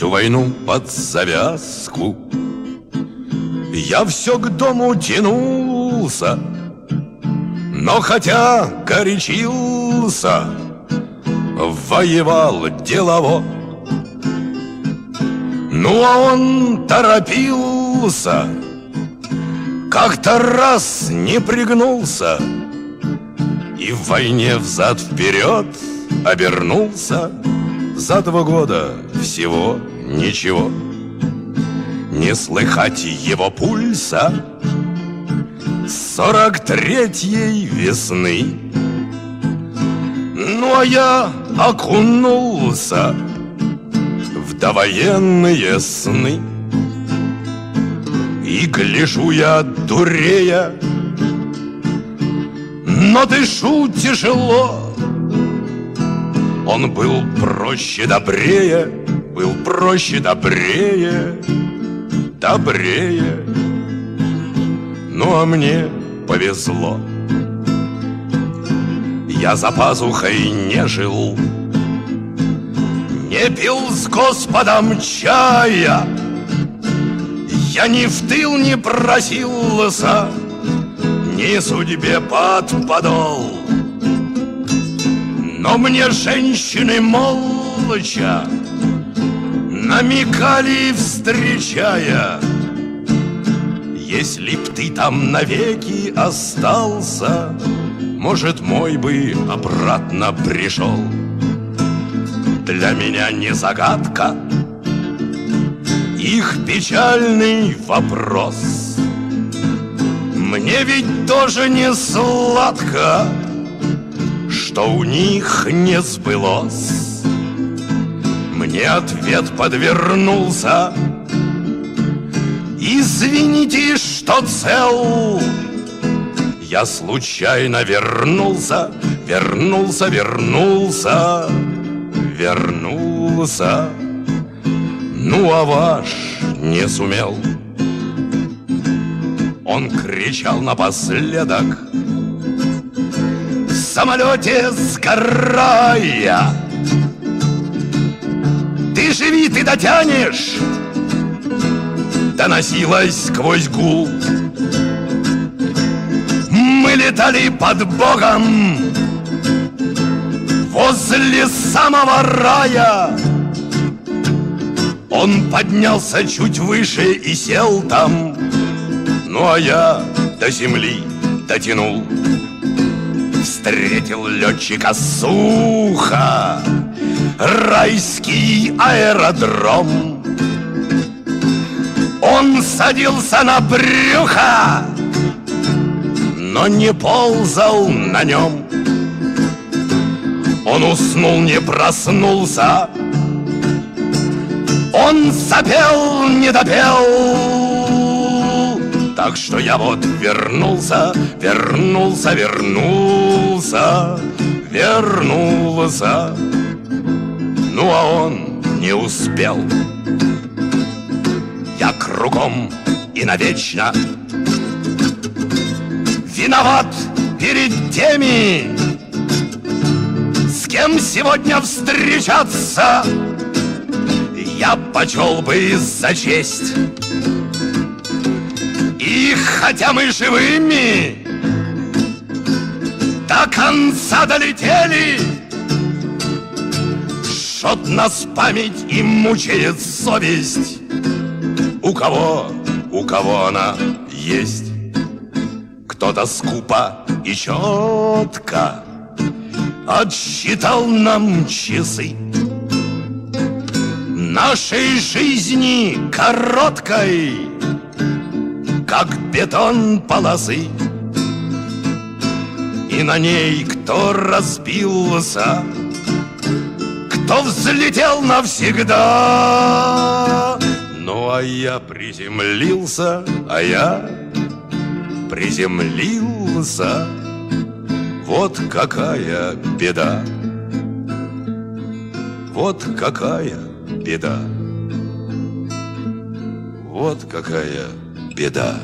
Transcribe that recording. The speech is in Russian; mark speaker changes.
Speaker 1: всю войну под завязку я все к дому тянулся, но хотя горячился, воевал делово. Ну а он торопился, как-то раз не пригнулся и в войне взад-вперед обернулся. За 2 года всего ничего, не слыхать его пульса 43-й весны. Ну а я окунулся в довоенные сны, и гляжу я дурея, но дышу тяжело. Он был проще, добрее, был проще, добрее, добрее. Ну а мне повезло. Я за пазухой не жил, не пил с Господом чая, я ни в тыл не просился, ни судьбе под подол. Но мне женщины молча намекали, встречая: если б ты там навеки остался, может, мой бы обратно пришел. Для меня не загадка их печальный вопрос. Мне ведь тоже не сладко, что у них не сбылось. Мне ответ подвернулся: извините, что цел. Я случайно вернулся, вернулся, вернулся, вернулся. Ну а ваш не сумел. Он кричал напоследок, в самолете сгорая: ты живи, ты дотянешь. Доносилось сквозь гул. Мы летали под Богом возле самого рая. Он поднялся чуть выше и сел там, ну а я до земли дотянул. Встретил летчика сухо райский аэродром. Он садился на брюхо, но не ползал на нем. Он уснул, не проснулся. Он запел, не допел. Так что я вот вернулся, вернулся, вернулся, вернулся. Ну а он не успел. Я кругом и навечно виноват перед теми, с кем сегодня встречаться я почел бы за честь. И хотя мы живыми до конца долетели, жжет нас память и мучает совесть. У кого она есть. Кто-то скупо и четко отсчитал нам часы нашей жизни короткой, как бетон полосы. И на ней кто разбился, кто взлетел навсегда. Ну а я приземлился, приземлился. Вот какая беда, вот какая беда, вот какая беда.